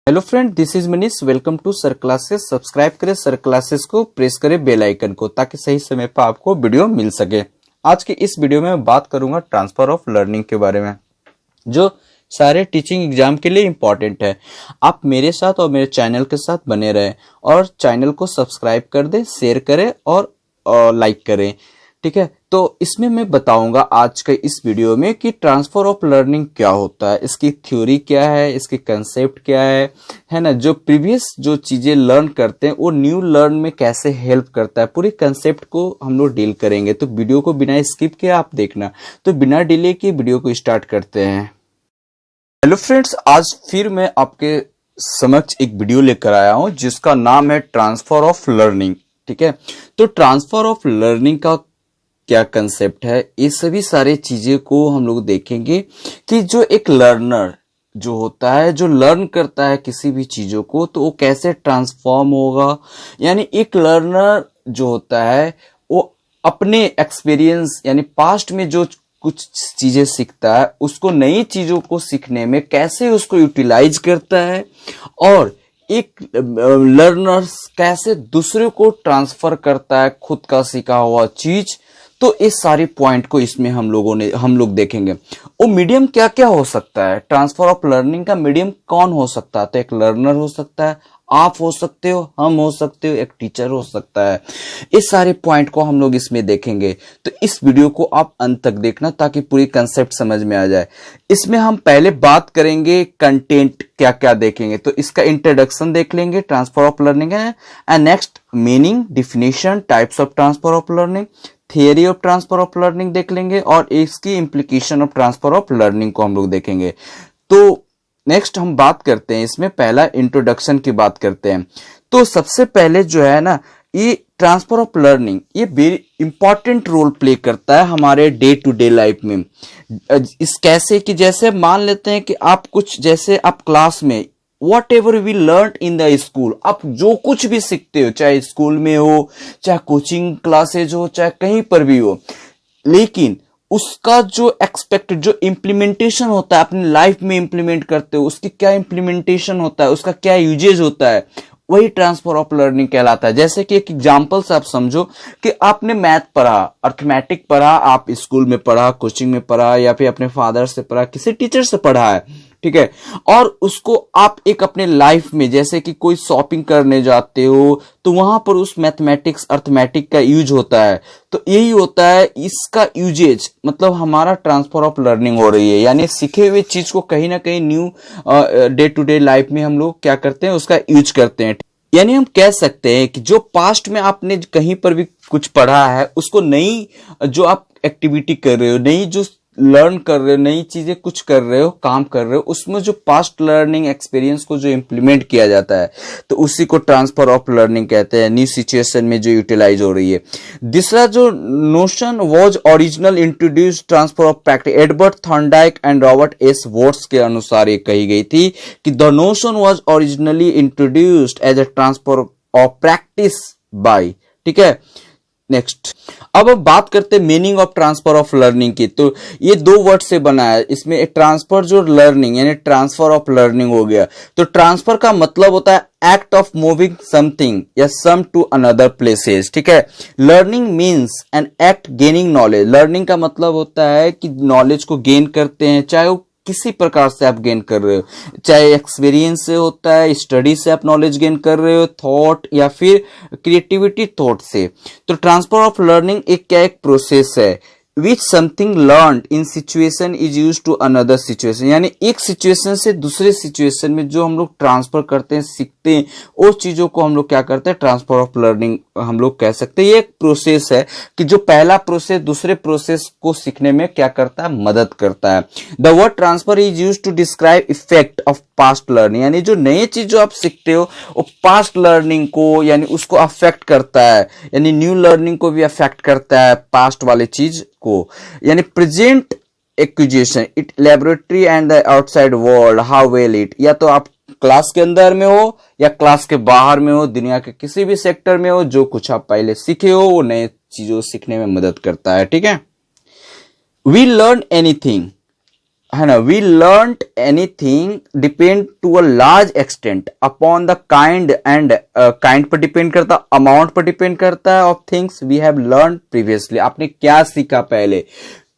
Hello friend, this is Manish. Welcome to sir classes. Subscribe करें sir classes को, press करें bell icon को ताकि सही समय पर आपको वीडियो मिल सके। आज के इस वीडियो में मैं बात करूंगा ट्रांसफर ऑफ लर्निंग के बारे में, जो सारे टीचिंग एग्जाम के लिए इंपॉर्टेंट है। आप मेरे साथ और मेरे चैनल के साथ बने रहें और चैनल को सब्सक्राइब कर दें, शेयर करें और लाइक करें। ठीक है, तो इसमें मैं बताऊंगा आज के इस वीडियो में कि ट्रांसफर ऑफ लर्निंग क्या होता है, इसकी थ्योरी क्या है, इसकी कंसेप्ट क्या है ना। जो प्रीवियस जो चीजें लर्न करते हैं वो न्यू लर्न में कैसे हेल्प करता है, पूरी कंसेप्ट को हम लोग डील करेंगे। तो वीडियो को बिना स्किप किए आप देखना। तो बिना डिले किए वीडियो को स्टार्ट करते हैं। हेलो फ्रेंड्स, आज फिर मैं आपके समक्ष एक वीडियो लेकर आया हूं जिसका नाम है ट्रांसफर ऑफ लर्निंग। ठीक है, तो ट्रांसफर ऑफ लर्निंग का क्या कंसेप्ट है, ये सभी सारे चीजें को हम लोग देखेंगे कि जो एक लर्नर जो होता है, जो लर्न करता है किसी भी चीजों को, तो वो कैसे ट्रांसफॉर्म होगा। यानी एक लर्नर जो होता है वो अपने एक्सपीरियंस यानी पास्ट में जो कुछ चीजें सीखता है उसको नई चीजों को सीखने में कैसे उसको यूटिलाइज करता है, और एक लर्नर कैसे दूसरे को ट्रांसफर करता है खुद का सीखा हुआ चीज। तो इस सारे पॉइंट को इसमें हम लोग देखेंगे। वो मीडियम क्या क्या हो सकता है, ट्रांसफर ऑफ लर्निंग का मीडियम कौन हो सकता है। तो एक लर्नर हो सकता है, आप हो सकते हो, हम हो सकते हो, एक टीचर हो सकता है। इस सारे पॉइंट को हम लोग इसमें देखेंगे। तो इस वीडियो को आप अंत तक देखना ताकि पूरी कंसेप्ट समझ में आ जाए। इसमें हम पहले बात करेंगे कंटेंट क्या क्या देखेंगे, तो इसका इंट्रोडक्शन देख लेंगे, ट्रांसफर ऑफ लर्निंग है, and next meaning, definition, types of transfer of learning, theory of transfer of learning देख लेंगे, और इसकी implication of transfer of learning को हम लोग देखेंगे। तो नेक्स्ट हम बात करते हैं, इसमें पहला इंट्रोडक्शन की बात करते हैं। तो सबसे पहले जो है ना, ये ट्रांसफर ऑफ लर्निंग ये वेरी इंपॉर्टेंट रोल प्ले करता है हमारे डे टू डे लाइफ में। इस कैसे कि जैसे मान लेते हैं कि आप कुछ, जैसे आप क्लास में whatever we learn in the school, आप जो कुछ भी सीखते हो, चाहे स्कूल में हो, चाहे कोचिंग क्लासेज हो, चाहे कहीं पर भी हो, लेकिन उसका जो एक्सपेक्टेड जो इम्प्लीमेंटेशन होता है, अपनी लाइफ में इम्प्लीमेंट करते हो, उसकी क्या इम्प्लीमेंटेशन होता है, उसका क्या यूजेज होता है, वही ट्रांसफर ऑफ लर्निंग कहलाता है। जैसे कि एक एग्जांपल से आप समझो कि आपने मैथ पढ़ा, अर्थमेटिक पढ़ा, आप स्कूल में पढ़ा, कोचिंग में पढ़ा, या फिर अपने फादर से पढ़ा, किसी टीचर से पढ़ा है। ठीक है, और उसको आप एक अपने लाइफ में, जैसे कि कोई शॉपिंग करने जाते हो तो वहां पर उस मैथमेटिक्स अर्थमेटिक का यूज होता है। तो यही होता है इसका यूजेज, मतलब हमारा ट्रांसफर ऑफ लर्निंग हो रही है। यानी सीखे हुए चीज को कहीं ना कहीं new day to day life में हम लोग क्या करते हैं, उसका यूज करते हैं। यानी हम कह सकते हैं कि जो पास्ट में आपने कहीं पर भी कुछ पढ़ा है, उसको नई जो आप एक्टिविटी कर रहे हो, नई जो लर्न कर रहे हो, नई चीजें कुछ कर रहे हो, काम कर रहे हो, उसमें जो पास्ट लर्निंग एक्सपीरियंस को जो इम्प्लीमेंट किया जाता है, तो उसी को ट्रांसफर ऑफ लर्निंग कहते हैं, न्यू सिचुएशन में जो यूटिलाइज हो रही है। दूसरा जो notion was original introduce transfer of practice, Edward Thorndike and Robert S Watts के अनुसार ये कही गई थी कि the notion was originally introduced as a transfer of practice by. ठीक है, नेक्स्ट अब हम बात करते हैं meaning of transfer of learning की। तो ये दो वर्ड से बना है, इसमें ट्रांसफर जो लर्निंग यानी ट्रांसफर ऑफ लर्निंग हो गया। तो ट्रांसफर का मतलब होता है एक्ट ऑफ मूविंग समथिंग या सम टू अनदर प्लेसेस। ठीक है, learning means an act gaining knowledge. Learning का मतलब होता है कि नॉलेज को गेन करते हैं, चाहे वो किसी प्रकार से आप गेन कर रहे हो, चाहे एक्सपीरियंस से होता है, स्टडी से आप नॉलेज गेन कर रहे हो, थॉट या फिर क्रिएटिविटी थॉट से। तो ट्रांसफर ऑफ लर्निंग एक क्या एक प्रोसेस है which something learn in situation is use to another situation. यानी एक सिचुएशन से दूसरे सिचुएशन में जो हम लोग ट्रांसफर करते हैं, सीखते हैं, वो चीजों को हम लोग क्या करते हैं, ट्रांसफर ऑफ लर्निंग हम लोग कह सकते हैं। ये एक प्रोसेस है कि जो पहला प्रोसेस दूसरे प्रोसेस को सीखने में क्या करता है, मदद करता है। The word transfer is use to describe effect of past learning. यानी जो नई चीज जो आप सीखते हो वो पास्ट लर्निंग को यानी उसको अफेक्ट करता है, यानी न्यू लर्निंग को भी अफेक्ट करता है पास्ट वाले चीज को। यानी present acquisition it laboratory and the outside world how well it, या तो आप क्लास के अंदर में हो या क्लास के बाहर में हो, दुनिया के किसी भी सेक्टर में हो, जो कुछ आप पहले सीखे हो वो नए चीजों सीखने में मदद करता है। ठीक है, वी लर्न एनीथिंग है ना, we learn anything depend to a large extent upon the kind and kind पर डिपेंड करता, अमाउंट पर डिपेंड करता है of things we have learn previously. आपने क्या सीखा पहले,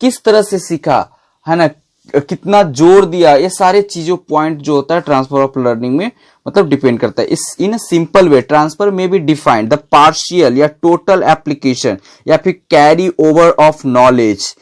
किस तरह से सीखा, है ना, कितना जोर दिया, ये सारे चीजों पॉइंट जो होता है ट्रांसफर ऑफ लर्निंग में मतलब डिपेंड करता है। इस in simple way transfer may be defined the partial या टोटल एप्लीकेशन या फिर carry over of knowledge,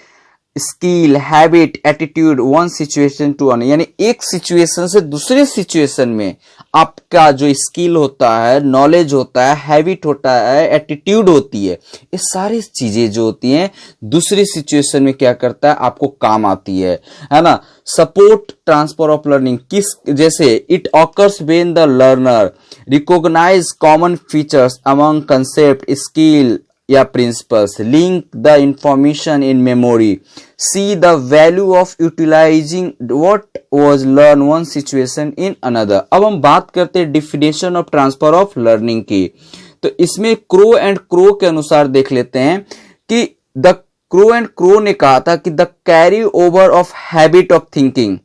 skill, habit, attitude, one situation to an, यानी एक सिचुएशन से दूसरे सिचुएशन में आपका जो स्किल होता है, नॉलेज होता है, हैबिट होता है, एटीट्यूड होती है, ये सारी चीजें जो होती हैं दूसरी सिचुएशन में क्या करता है, आपको काम आती है ना। सपोर्ट ट्रांसफर ऑफ लर्निंग किस जैसे, it occurs when the learner recognize common features among concept, skill या principles, link the information in memory, see the value of utilising what was learn one situation in another. अब हम बात करते हैं definition of transfer of learning की, तो इसमें crow and crow के अनुसार देख लेते हैं कि द क्रो एंड क्रो ने कहा था कि the carry over of habit of thinking,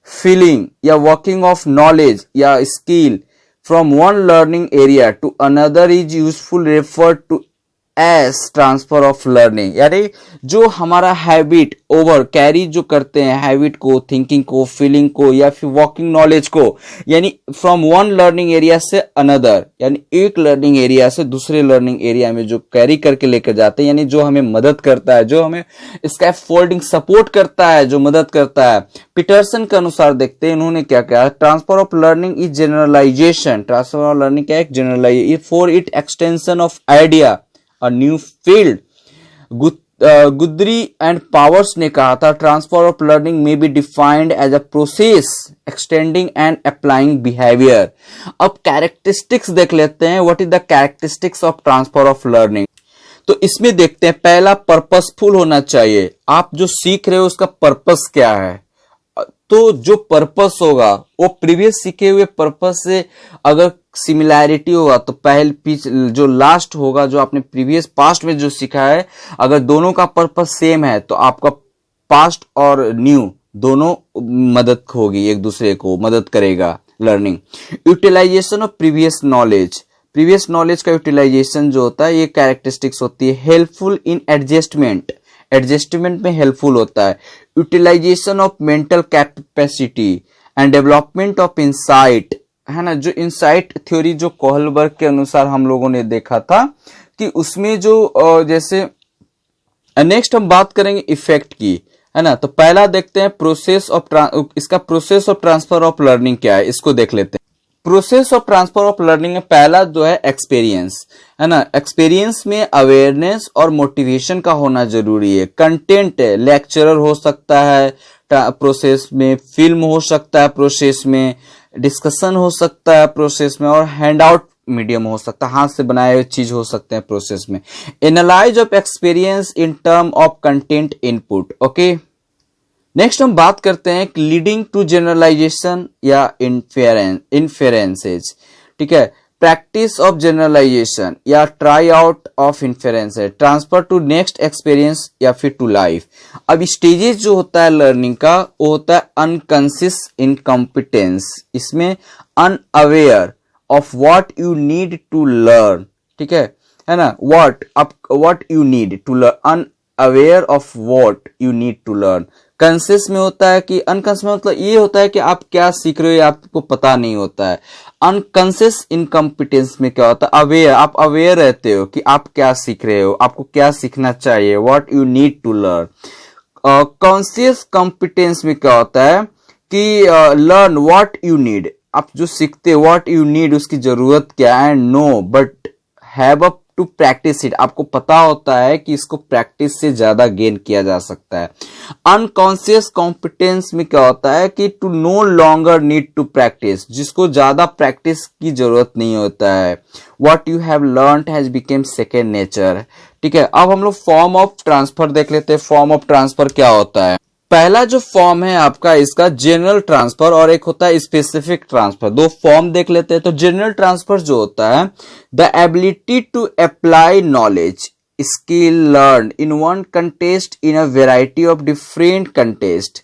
feeling या वर्किंग ऑफ नॉलेज या skill from one learning area to another is useful refer to as transfer of learning. यानी जो हमारा हैबिट ओवर कैरी जो करते हैं हैबिट को, थिंकिंग को, फीलिंग को या फिर वर्किंग नॉलेज को, यानी फ्रॉम वन लर्निंग एरिया से अनदर, यानी एक लर्निंग एरिया से दूसरे लर्निंग एरिया में जो कैरी करके लेकर जाते हैं, यानी जो हमें मदद करता है, जो हमें स्कैफोल्डिंग सपोर्ट करता है, जो मदद करता है। पीटरसन के अनुसार देखते हैं इन्होंने क्या कहा, transfer of learning is generalization, transfer of learning क्या है, generalization for it extension of idea a new field। Guthrie and Powers ने कहा था transfer of learning may be defined as a process extending and applying behaviour. अब characteristics देख लेते हैं, what is the characteristics of transfer of learning. तो इसमें देखते हैं, पहला पर्पसफुल होना चाहिए, आप जो सीख रहे हो उसका पर्पस क्या है। तो जो पर्पस होगा वो प्रीवियस सीखे हुए पर्पस से अगर सिमिलैरिटी होगा तो पहले जो लास्ट होगा, जो आपने प्रीवियस पास्ट में जो सीखा है, अगर दोनों का पर्पस सेम है तो आपका पास्ट और न्यू दोनों मदद होगी, एक दूसरे को मदद करेगा learning. Utilization of previous knowledge, previous knowledge का यूटिलाइजेशन जो होता है ये कैरेक्टरिस्टिक्स होती है। हेल्पफुल इन एडजस्टमेंट, एडजस्टमेंट में हेल्पफुल होता है। Utilization of mental capacity and development of insight, है ना, जो इंसाइट थ्योरी जो कोहलबर्ग के अनुसार हम लोगों ने देखा था कि उसमें जो जैसे नेक्स्ट हम बात करेंगे इफेक्ट की, है ना। तो पहला देखते हैं प्रोसेस ऑफ इसका process of transfer of learning क्या है, इसको देख लेते हैं। Process of transfer of learning में पहला जो है एक्सपीरियंस, है ना। एक्सपीरियंस में अवेयरनेस और मोटिवेशन का होना जरूरी है। कंटेंट लेक्चरर हो सकता है प्रोसेस में, फिल्म हो सकता है प्रोसेस में, डिस्कशन हो सकता है प्रोसेस में, और हैंड आउट मीडियम हो सकता है, हाथ से बनाए हुए चीज हो सकते हैं प्रोसेस में। Analyse of experience in term of content input. Okay, next हम बात करते हैं लीडिंग टू जनरलाइजेशन या इन्फेरेंसेज, ठीक है। प्रैक्टिस ऑफ जनरलाइजेशन या try out of inferences, transfer to next experience या फिर टू लाइफ। अब स्टेजेस जो होता है लर्निंग का वो होता है अनकॉन्शियस इनकॉम्पिटेंस, इसमें unaware of what you need to learn, ठीक है ना, what you need to learn, aware of what you need to learn. Conscious में होता है कि अनकॉन्शियस में मतलब ये होता है कि आप क्या सीख रहे हो ये आपको पता नहीं होता है। अनकॉन्शियस इनकॉम्पिटेंस में क्या होता है, अवेयर, आप अवेयर रहते हो कि आप क्या सीख रहे हो, आपको क्या सीखना चाहिए, what you need to learn. Conscious competence में क्या होता है कि लर्न व्हाट यू नीड, आप जो सीखते हो व्हाट यू नीड उसकी जरूरत क्या है, know but have up to practice it, आपको पता होता है कि इसको प्रैक्टिस से ज्यादा गेन किया जा सकता है। अनकॉन्शियस कॉम्पिटेंस में क्या होता है कि to no longer need to practice, जिसको ज्यादा प्रैक्टिस की जरूरत नहीं होता है। What you have learned has became second nature, ठीक है। अब हम लोग फॉर्म ऑफ ट्रांसफर देख लेते हैं। फॉर्म ऑफ ट्रांसफर क्या होता है, पहला जो फॉर्म है आपका इसका जनरल ट्रांसफर और एक होता है स्पेसिफिक ट्रांसफर, दो फॉर्म देख लेते हैं। तो जनरल ट्रांसफर जो होता है the ability to apply knowledge skill learn in one contest in a variety of different contest,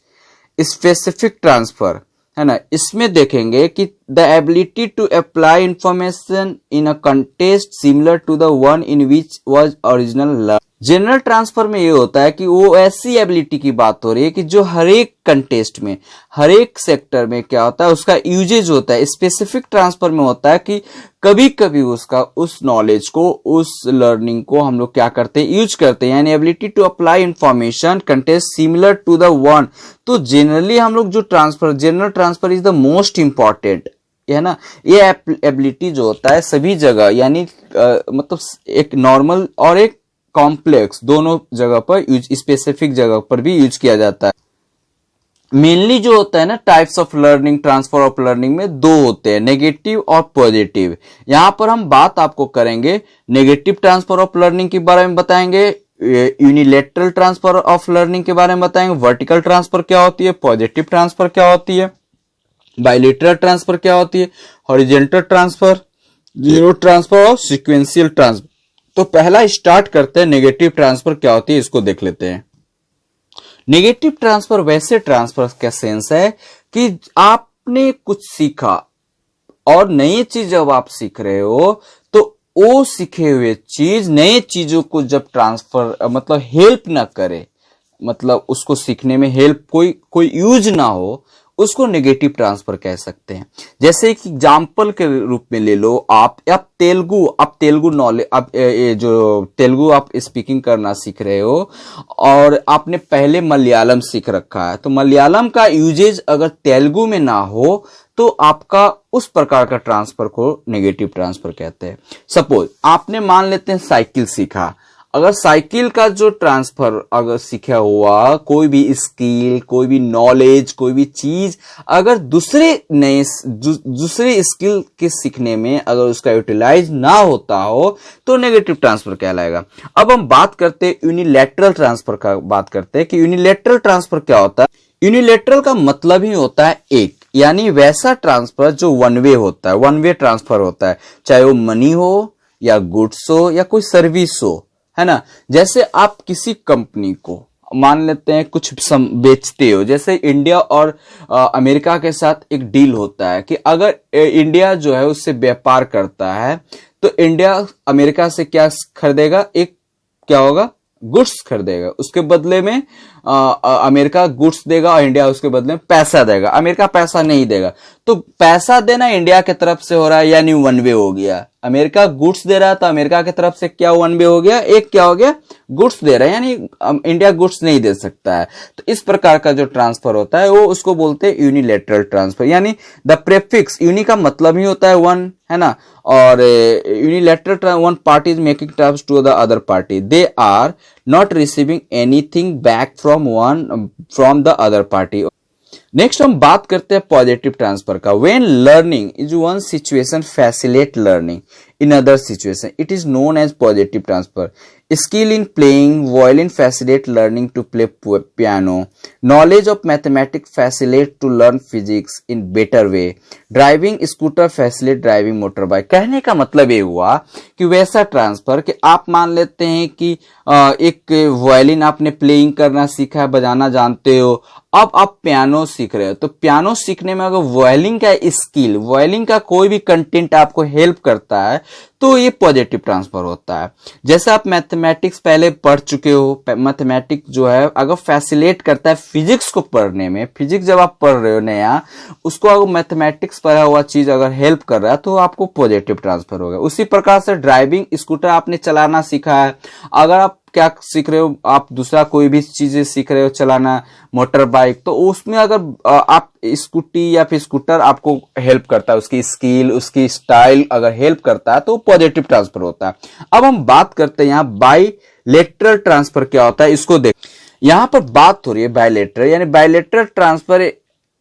specific transfer, है ना, इसमें देखेंगे कि the ability to apply information in a context similar to the one in which was original learn. General transfer में ये होता है कि वो ऐसी एबिलिटी की बात हो रही है कि जो हर एक कंटेस्ट में, हर एक सेक्टर में क्या होता है, उसका यूजेज होता है। स्पेसिफिक ट्रांसफर में होता है कि कभी कभी उसका, उस नॉलेज को, उस लर्निंग को हम लोग क्या करते हैं, यूज करते हैं, यानी ability to apply information contest similar to the one. तो जनरली हम लोग जो transfer, general transfer is the most important, है ना। ये एबिलिटी जो होता है सभी जगह, यानी मतलब एक नॉर्मल और एक कॉम्प्लेक्स, दोनों जगह पर यूज, स्पेसिफिक जगह पर भी यूज किया जाता है। मेनली जो होता है ना, types of learning, transfer of learning में दो होते हैं, नेगेटिव और पॉजिटिव। यहां पर हम बात आपको करेंगे नेगेटिव ट्रांसफर ऑफ लर्निंग के बारे में बताएंगे, यूनिलेटरल ट्रांसफर ऑफ लर्निंग के बारे में बताएंगे, वर्टिकल ट्रांसफर क्या होती है, पॉजिटिव ट्रांसफर क्या होती है, बायलेटरल ट्रांसफर क्या होती है, हॉरिजॉन्टल ट्रांसफर, जीरो ट्रांसफर और सीक्वेंशियल ट्रांसफर। तो पहला स्टार्ट करते हैं, नेगेटिव ट्रांसफर क्या होती है इसको देख लेते हैं। नेगेटिव ट्रांसफर वैसे ट्रांसफर का सेंस है कि आपने कुछ सीखा और नई चीज जब आप सीख रहे हो तो वो सीखे हुए चीज नए चीजों को जब ट्रांसफर, मतलब हेल्प ना करे, मतलब उसको सीखने में हेल्प कोई यूज ना हो, उसको नेगेटिव ट्रांसफर कह सकते हैं। जैसे एक एग्जाम्पल के रूप में ले लो, आप तेलुगु नॉलेज, आप ये जो तेलुगु आप स्पीकिंग करना सीख रहे हो और आपने पहले मलयालम सीख रखा है, तो मलयालम का यूजेज अगर तेलुगु में ना हो तो आपका उस प्रकार का ट्रांसफर को नेगेटिव ट्रांसफर कहते हैं। सपोज आपने, मान लेते हैं, साइकिल सीखा, अगर साइकिल का जो ट्रांसफर अगर सीखा हुआ, कोई भी स्किल, कोई भी नॉलेज, कोई भी चीज अगर दूसरे स्किल के सीखने में अगर उसका यूटिलाइज ना होता हो तो नेगेटिव ट्रांसफर कहलाएगा। अब हम बात करते हैं यूनिलैटरल ट्रांसफर का, बात करते हैं कि यूनिलैटरल ट्रांसफर क्या होता है। यूनिलैटरल का मतलब ही होता है एक, यानी वैसा ट्रांसफर जो वन वे होता है, वन वे ट्रांसफर होता है, चाहे वो मनी हो या गुड्स हो या कोई सर्विस हो, है ना। जैसे आप किसी कंपनी को, मान लेते हैं, कुछ बेचते हो, जैसे इंडिया और अमेरिका के साथ एक डील होता है कि अगर इंडिया जो है उससे व्यापार करता है तो इंडिया अमेरिका से क्या खरीदेगा, एक क्या होगा, गुड्स खरीदेगा, उसके बदले में अमेरिका गुड्स देगा और इंडिया उसके बदले में पैसा देगा। अमेरिका पैसा नहीं देगा, तो पैसा देना इंडिया की तरफ से हो रहा है, यानी वन वे हो गया। अमेरिका गुड्स दे रहा है तो अमेरिका की तरफ से क्या वन वे हो गया, एक क्या हो गया, गुड्स दे रहा है, यानी इंडिया गुड्स नहीं दे सकता है। तो इस प्रकार का जो ट्रांसफर होता है वो उसको बोलते हैं यूनिलैटरल ट्रांसफर, यानी द प्रेफिक्स, यूनि का मतलब ही होता है वन, है ना, और unilateral, one party is making transfer to the other party, they are not receiving anything back from the other party। Next हम बात करते हैं पॉजिटिव ट्रांसफर का। When learning is one situation facilitate learning in other situation, it is known as positive transfer. Skill in playing violin facilitate learning to play piano, knowledge of mathematics facilitate to learn physics in better way, driving scooter facilitate driving motor bike. कहने का मतलब ये हुआ कि वैसा transfer कि आप मान लेते हैं कि एक वायलिन आपने प्लेइंग करना सीखा है, बजाना जानते हो, अब आप पियानो सीख रहे हो, तो पियानो सीखने में अगर वायलिन का स्किल, वायलिन का कोई भी कंटेंट आपको हेल्प करता है तो ये पॉजिटिव ट्रांसफर होता है। जैसे आप मैथमेटिक्स पहले पढ़ चुके हो, मैथमेटिक्स जो है अगर फैसिलिटेट करता है फिजिक्स को पढ़ने में, फिजिक्स जब आप पढ़ रहे हो नया, उसको अगर मैथमेटिक्स पढ़ा हुआ चीज अगर हेल्प कर रहा है तो आपको पॉजिटिव ट्रांसफर होगा। उसी प्रकार से ड्राइविंग स्कूटर आपने चलाना सीखा है, अगर आप क्या सीख रहे हो, आप दूसरा कोई भी चीजें सीख रहे हो चलाना, मोटर बाइक, तो उसमें अगर आप स्कूटी या फिर स्कूटर आपको हेल्प करता है, उसकी स्किल, उसकी स्टाइल अगर हेल्प करता है तो पॉजिटिव ट्रांसफर होता है। अब हम बात करते हैं यहाँ बायलेटरल ट्रांसफर क्या होता है, इसको देख। यहाँ पर बात हो रही है बायलेटरल, यानी bilateral transfer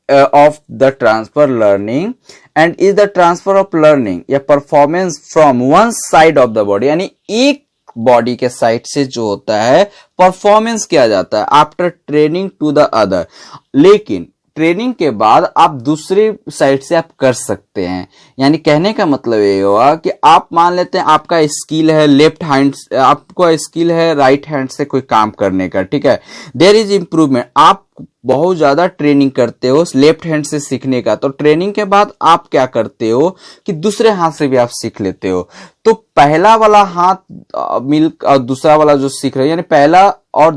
of the transfer learning and is the transfer of learning या performance from one side of the body, यानी एक बॉडी के साइड से जो होता है परफॉर्मेंस किया जाता है after training to the other, लेकिन ट्रेनिंग के बाद आप दूसरी साइड से आप कर सकते हैं। यानी कहने का मतलब ये हुआ कि आप मान लेते हैं आपका स्किल है लेफ्ट हैंड, आपको स्किल है राइट हैंड से कोई काम करने का, ठीक है, देयर इज इंप्रूवमेंट, आप बहुत ज्यादा ट्रेनिंग करते हो लेफ्ट हैंड से सीखने का, तो ट्रेनिंग के बाद आप क्या करते हो कि दूसरे हाथ से भी आप सीख लेते हो। तो पहला वाला हाथ मिल और दूसरा वाला जो सीख रहे हो, यानी पहला और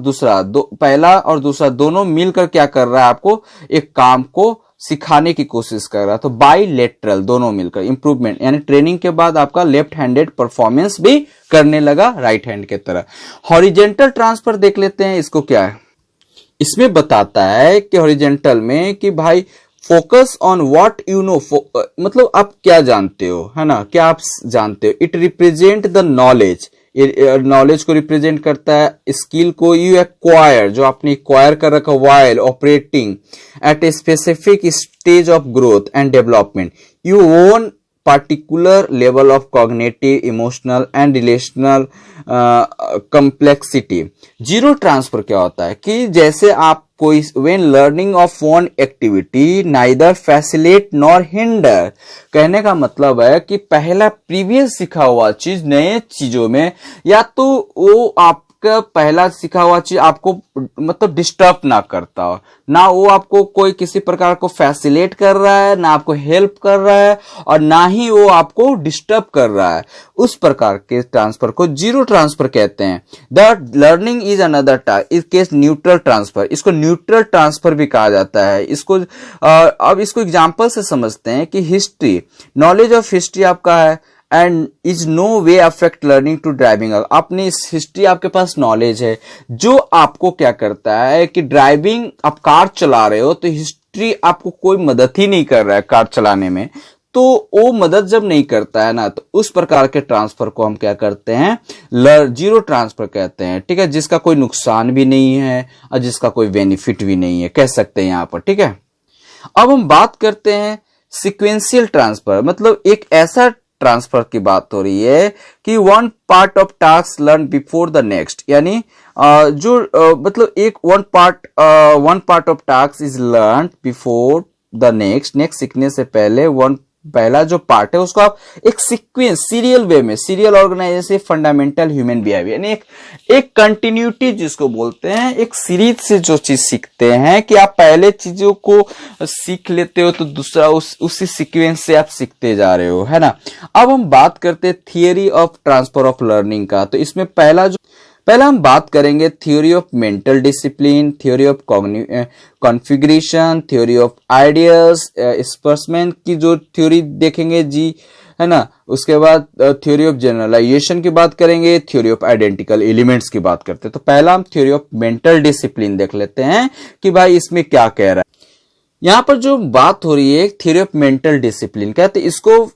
दूसरा दोनों मिलकर क्या कर रहा है, आपको एक काम को सिखाने की कोशिश कर रहा है। तो बाइलेटरल दोनों मिलकर इंप्रूवमेंट, यानी ट्रेनिंग के बाद आपका लेफ्ट हैंडेड परफॉर्मेंस भी करने लगा राइट हैंड के तरह। हॉरिजेंटल ट्रांसफर देख लेते हैं, इसको क्या है। इसमें बताता है कि हॉरिजेंटल में कि भाई focus on what you know, मतलब आप क्या जानते हो, है ना, क्या आप जानते हो। It represent the knowledge, knowledge को रिप्रेजेंट करता है, स्किल को यू एक्वायर, जो आपने एक्वायर कर रखा, while operating eight a specific stage of growth and development, you own particular level of cognitive, emotional and relational complexity। Zero transfer क्या होता है कि जैसे आप कोई when learning of one activity neither facilitate nor hinder, कहने का मतलब है कि पहला प्रीवियस सीखा हुआ चीज नए चीजों में, या तो वो आपका पहला सीखा हुआ चीज आपको मतलब डिस्टर्ब ना करता हो, ना वो आपको कोई किसी प्रकार को फैसिलेट कर रहा है, ना आपको हेल्प कर रहा है, और ना ही वो आपको डिस्टर्ब कर रहा है, उस प्रकार के ट्रांसफर को जीरो ट्रांसफर कहते हैं। The learning is another type, इस केस न्यूट्रल ट्रांसफर, इसको न्यूट्रल ट्रांसफर भी कहा जाता है। इसको अब इसको एग्जांपल से समझते हैं कि हिस्ट्री, नॉलेज ऑफ हिस्ट्री आपका है and is no way affect learning to driving. अपनी इस हिस्ट्री आपके पास नॉलेज है जो आपको क्या करता है कि ड्राइविंग, आप कार चला रहे हो तो हिस्ट्री आपको कोई मदद ही नहीं कर रहा है कार चलाने में, तो वो मदद जब नहीं करता है ना, तो उस प्रकार के ट्रांसफर को हम क्या करते हैं, जीरो ट्रांसफर कहते हैं। ठीक है, जिसका कोई नुकसान भी नहीं है और जिसका कोई बेनिफिट भी नहीं है, कह सकते हैं यहां पर। ठीक है, अब हम बात करते हैं सिक्वेंशियल ट्रांसफर, मतलब एक ऐसा ट्रांसफर की बात हो रही है कि one part of task learn before the next, यानी मतलब एक one part of task is learn before the next सीखने से पहले पहला जो पार्ट है उसको आप एक सीक्वेंस, सीरियल वे में, serial organisation, fundamental human behaviour, यानी एक कंटिन्यूटी जिसको बोलते हैं, एक सीरीज से जो चीज सीखते हैं कि आप पहले चीजों को सीख लेते हो तो दूसरा उसी सीक्वेंस से आप सीखते जा रहे हो, है ना। अब हम बात करते हैं theory of transfer of learning का। तो इसमें पहला हम बात करेंगे theory of mental discipline, theory of configuration, theory of ideas, एक्सप्रेसमेंट की जो थ्योरी देखेंगे जी, है ना। उसके बाद थ्योरी ऑफ जनरलाइजेशन की बात करेंगे, थ्योरी ऑफ आइडेंटिकल एलिमेंट्स की बात करते हैं। तो पहला हम थ्योरी ऑफ मेंटल डिसिप्लिन देख लेते हैं कि भाई इसमें क्या कह रहा है। यहां पर जो बात हो रही है थ्योरी ऑफ मेंटल डिसिप्लिन कहते हैं इसको,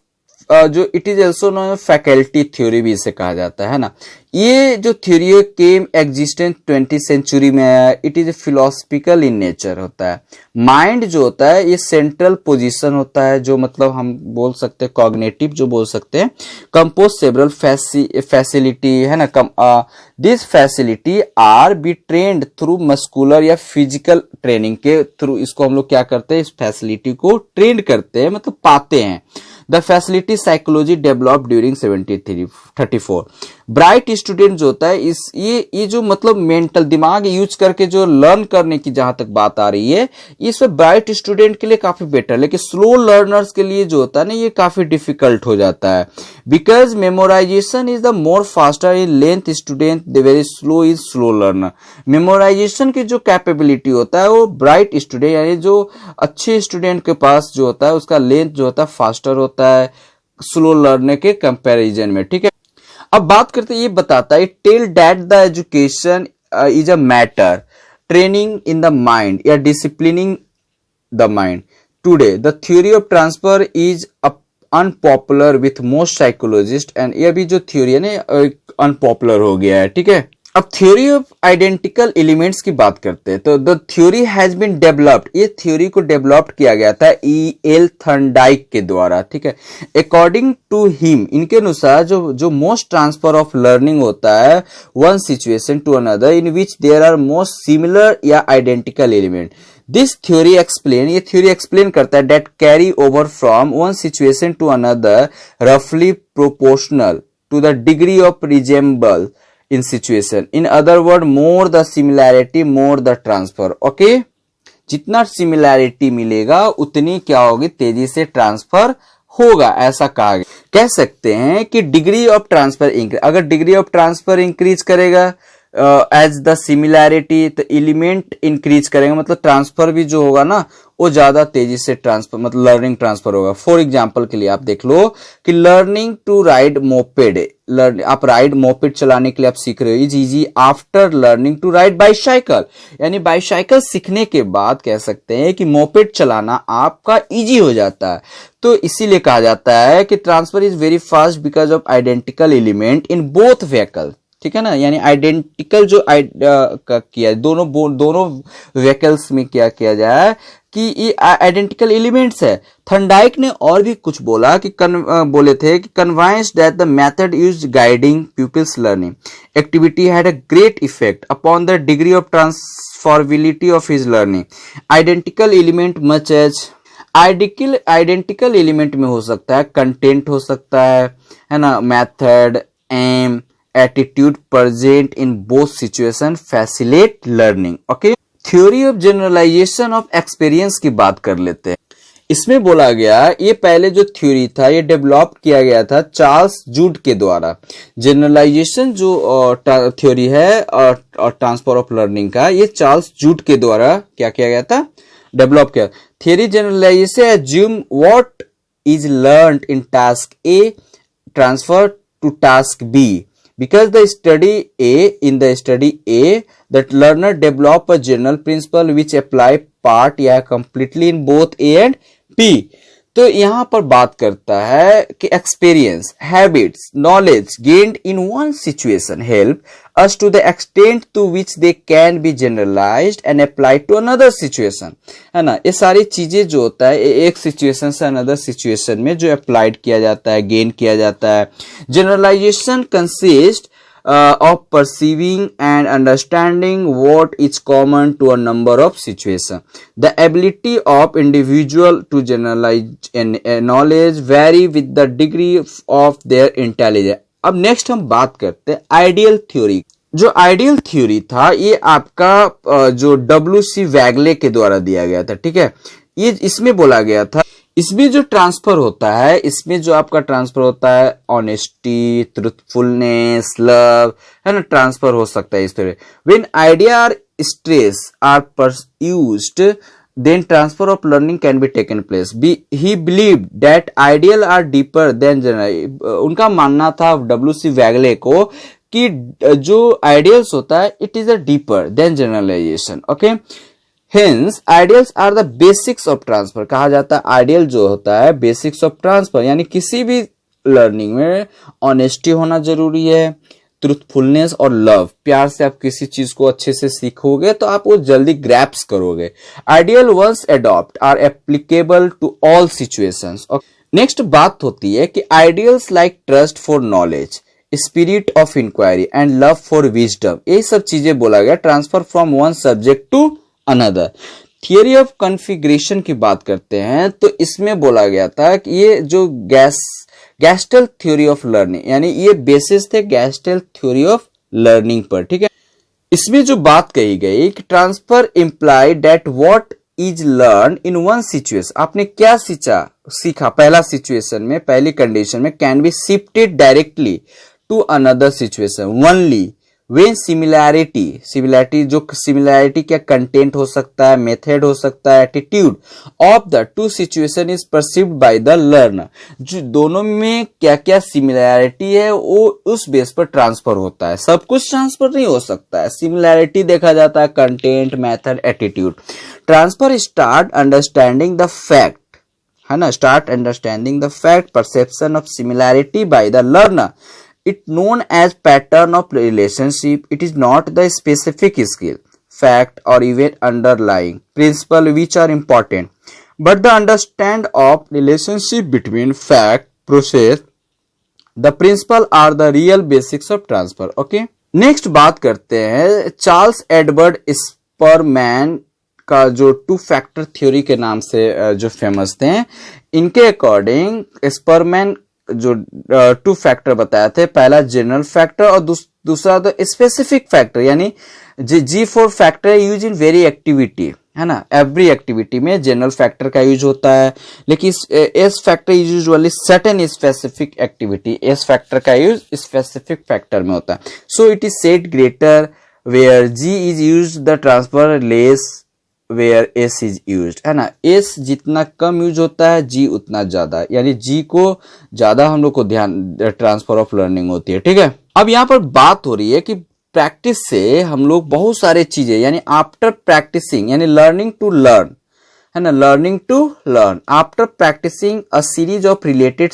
जो it is also known faculty theory भी इसे कहा जाता है ना। ये जो थ्योरी केम एग्जिस्टेंस 20th सेंचुरी में है। It is philosophical in nature होता है। माइंड जो होता है ये सेंट्रल पोजीशन होता है, जो मतलब हम बोल सकते हैं कॉग्निटिव जो बोल सकते हैं, कंपोज सेवरल फैसिलिटी, है ना। This facility are be trained through muscular या फिजिकल ट्रेनिंग के थ्रू, इसको हम लोग क्या करते हैं, इस फैसिलिटी को ट्रेंड करते हैं, मतलब पाते हैं। The facility psychology develop during 1734। Bright student जो होता है ये जो मतलब मेंटल दिमाग यूज करके जो लर्न करने की जहां तक बात आ रही है, ये ब्राइट स्टूडेंट के लिए काफी बेटर, लेकिन स्लो लर्नर्स के लिए जो होता है ना ये काफी डिफिकल्ट हो जाता है। Because memorisation is the more faster in length student, the very slow is slow learner. Memorisation की जो कैपेबिलिटी होता है वो ब्राइट स्टूडेंट यानी जो अच्छे स्टूडेंट के पास जो होता है उसका लेंथ जो होता है फास्टर होता है स्लो लर्नर के कंपैरिजन में। ठीक है, अब बात करते हैं, ये बताता है tell that the education is a matter training in the mind या disciplining the mind. Today the theory of transfer is unpopular with most psychologist, and ये भी जो थ्योरी है ना अनपॉपुलर हो गया है। ठीक है, अब थ्योरी ऑफ आइडेंटिकल एलिमेंट्स की बात करते हैं। तो the theory has been developed, ये थ्योरी को डेवलप किया गया था E.L. थर्नडाइक के द्वारा। ठीक है, अकॉर्डिंग टू हिम, इनके अनुसार जो मोस्ट ट्रांसफर ऑफ लर्निंग होता है one situation to another in which there are most similar या identical element. This theory explain, ये थ्योरी एक्सप्लेन करता है that carry over from one situation to another रफली proportional to the degree of resemble in situation. In other word, more the similarity, more the transfer. Okay. जितना similarity मिलेगा उतनी क्या होगी, तेजी से ट्रांसफर होगा, ऐसा कहा गया। कह सकते हैं कि डिग्री ऑफ ट्रांसफर इंक्रीज, अगर डिग्री ऑफ ट्रांसफर इंक्रीज करेगा एज द सिमिलैरिटी, तो एलिमेंट इंक्रीज करेगा, मतलब ट्रांसफर भी जो होगा ना वो ज्यादा तेजी से ट्रांसफर, मतलब लर्निंग ट्रांसफर होगा। फॉर एग्जांपल के लिए आप देख लो कि लर्निंग टू राइड मोपेड, आप राइड मोपेड चलाने के लिए आप सीख रहे हो, is easy after learning to ride bicycle, यानी बाईसाइकिल सीखने के बाद कह सकते हैं कि मोपेड चलाना आपका इजी हो जाता है। तो इसीलिए कहा जाता है कि transfer is very fast because of identical element in both vehicle, ठीक है ना, यानी आइडेंटिकल जो किया दोनों व्हीकल्स में क्या किया जाए कि ये आइडेंटिकल एलिमेंट्स है। थर्नडाइक ने और भी कुछ बोला कि बोले थे कि convinced that the method used guiding peoples learning activity had a great effect upon the degree of transferability of his learning. Identical element much as identical element में हो सकता है कंटेंट, हो सकता है ना, method, um, attitude present in both situation facilitate learning. Okay, theory of generalisation of experience की बात कर लेते हैं। इसमें बोला गया, ये पहले जो थ्योरी था ये डेवलप किया गया था चार्ल्स जूड के द्वारा। जनरलाइजेशन जो थ्योरी है और ट्रांसफर ऑफ लर्निंग का, ये चार्ल्स जूड के द्वारा क्या किया गया था, डेवलप किया। Theory generalisation assume what is learned in task A transfer to task B because the in the study A that learner develop a general principle which apply part या completely in both A and B। तो यहां पर बात करता है कि experience, habits, knowledge gained in one situation help us to the extent to which they can be generalised and apply to another situation, है ना। ये सारी चीजें जो होता है एक सिचुएशन से अनदर सिचुएशन में जो अप्लाइड किया जाता है, गेन किया जाता है। Generalisation consist of perceiving and understanding what is common to a number of situations. The ability of individual to generalize knowledge vary with the degree of their intelligence. अब next हम बात करते हैं आइडियल थ्योरी। जो ideal theory था ये आपका जो W.C. वैगले के द्वारा दिया गया था, ठीक है। ये इसमें बोला गया था, इसमें जो ट्रांसफर होता है, इसमें जो आपका ट्रांसफर होता है ऑनेस्टी, ट्रूथफुलनेस, लव, है ना, ट्रांसफर हो सकता है इस तरह। When idea are stress are pursued then transfer of learning can be taken place. He believed that ideal are deeper than general। उनका मानना था W.C. वैगले को कि जो आइडियल्स होता है it is a deeper than generalisation. Okay, Hence, ideals are the basics of transfer। कहा जाता है आइडियल जो होता है बेसिक्स ऑफ ट्रांसफर, यानी किसी भी लर्निंग में ऑनेस्टी होना जरूरी है, ट्रूथफुलनेस और लव, प्यार से आप किसी चीज को अच्छे से सीखोगे तो आप वो जल्दी ग्रैप्स करोगे। Ideal once adopt are applicable to all situations. Next बात होती है कि ideals like trust for knowledge, spirit of inquiry and love for wisdom, ये सब चीजें बोला गया transfer from one subject to another. Theory of configuration की बात करते हैं तो इसमें बोला गया था कि ये जो गैस्टल थ्योरी ऑफ लर्निंग, यानी ये बेसिस थे गैस्टल थ्योरी ऑफ लर्निंग पर, ठीक है। इसमें जो बात कही गई कि transfer imply that what is learn in one situation, आपने क्या सीखा पहला सिचुएशन में, पहली कंडीशन में, can be shifted directly to another situation only when similarity जो सिमिलैरिटी क्या कंटेंट हो सकता है, मेथड हो सकता है, attitude of the two situation is perceived by the learner. जो दोनों में क्या क्या सिमिलैरिटी है वो उस बेस पर ट्रांसफर होता है, सब कुछ ट्रांसफर नहीं हो सकता है, सिमिलैरिटी देखा जाता है, content, method, attitude. Transfer start understanding the fact, है ना, start understanding the fact perception of similarity bye the learner. It known as pattern of relationship. It is not the specific skill, fact or even underlying principle which are important, but the understand of relationship between fact, process, the principle are the real basics of transfer. Okay. Next बात करते हैं Charles Edward स्परमैन का जो two factor theory के नाम से जो famous थे। इनके अकॉर्डिंग स्परमैन जो टू फैक्टर बताए थे, पहला जनरल फैक्टर और दूसरा द स्पेसिफिक फैक्टर, यानी G4 factor use in very activity, है ना, एवरी एक्टिविटी में जनरल फैक्टर का यूज होता है, लेकिन S factor usually certain specific activity, S factor का यूज स्पेसिफिक फैक्टर में होता है। So it is set greater where G is use the transfer less where S is use, है ना, एस जितना कम यूज होता है जी उतना ज्यादा, यानी जी को ज्यादा हम लोग को ध्यान ट्रांसफर ऑफ लर्निंग होती है। ठीक है, अब यहाँ पर बात हो रही है कि प्रैक्टिस से हम लोग बहुत सारे चीजें, यानी आफ्टर प्रैक्टिसिंग, यानी लर्निंग टू लर्न, है ना, learning to learn after practising a series of related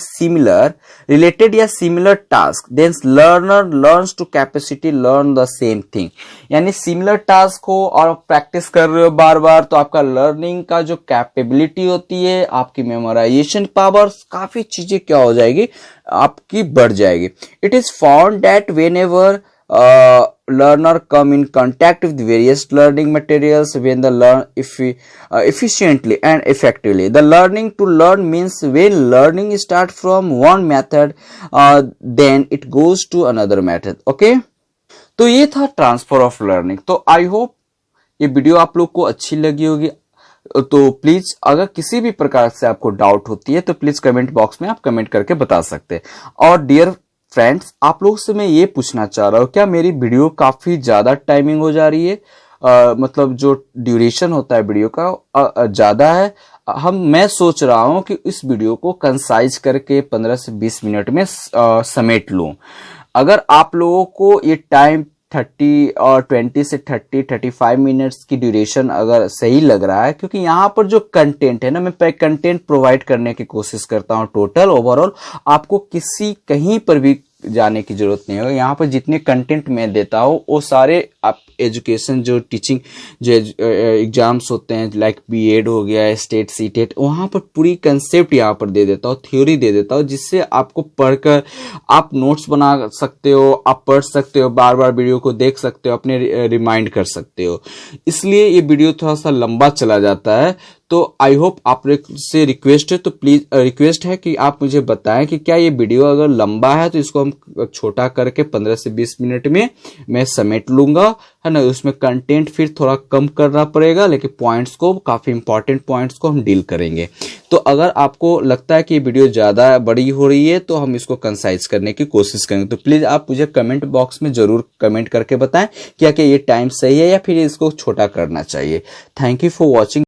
या similar task, then learner learns to capacity learn the same thing, यानी सिमिलर टास्क हो और प्रैक्टिस कर रहे हो बार बार, तो आपका लर्निंग का जो कैपेबिलिटी होती है, आपकी मेमोराइजेशन पावर, काफी चीजें क्या हो जाएगी, आपकी बढ़ जाएगी। It is found that when ever learner come in contact with various learning materials, when the learn efficiently and effectively. The learning to learn means when learning start from one method, then it goes to another method. Okay, तो ये था transfer of learning. तो I hope ये video आप लोग को अच्छी लगी होगी। तो प्लीज अगर किसी भी प्रकार से आपको डाउट होती है तो प्लीज कमेंट बॉक्स में आप कमेंट करके बता सकते हैं। और डियर फ्रेंड्स, आप लोग से मैं ये पूछना चाह रहा हूँ, क्या मेरी वीडियो काफी ज्यादा टाइमिंग हो जा रही है, मतलब जो ड्यूरेशन होता है वीडियो का ज्यादा है। मैं सोच रहा हूँ कि इस वीडियो को कंसाइज करके 15 से 20 मिनट में समेट लूं। अगर आप लोगों को ये टाइम 20 से 35 मिनट्स की ड्यूरेशन अगर सही लग रहा है, क्योंकि यहाँ पर जो कंटेंट है ना, मैं कंटेंट प्रोवाइड करने की कोशिश करता हूँ टोटल ओवरऑल, आपको कहीं पर भी जाने की जरूरत नहीं होगी। यहाँ पर जितने कंटेंट मैं देता हूँ वो सारे आप एजुकेशन जो टीचिंग जो एग्जाम्स होते हैं, लाइक बीएड हो गया, स्टेट सीटेट, वहाँ पर पूरी कंसेप्ट यहाँ पर दे देता हूँ, थ्योरी दे देता हूँ, जिससे आपको पढ़कर आप नोट्स बना सकते हो, आप पढ़ सकते हो, बार बार वीडियो को देख सकते हो, अपने रिमाइंड कर सकते हो। इसलिए ये वीडियो थोड़ा सा लंबा चला जाता है। तो आई होप आप से रिक्वेस्ट है, तो प्लीज रिक्वेस्ट है कि आप मुझे बताएं कि क्या ये वीडियो अगर लंबा है तो इसको हम छोटा करके 15 से 20 मिनट में मैं समेट लूंगा, है ना। उसमें कंटेंट फिर थोड़ा कम करना पड़ेगा, लेकिन पॉइंट्स को, काफी इंपॉर्टेंट पॉइंट्स को हम डील करेंगे। तो अगर आपको लगता है कि ये वीडियो ज्यादा बड़ी हो रही है तो हम इसको कंसाइज करने की कोशिश करेंगे। तो प्लीज आप मुझे कमेंट बॉक्स में जरूर कमेंट करके बताएं क्या ये टाइम सही है या फिर इसको छोटा करना चाहिए। Thank you for watching.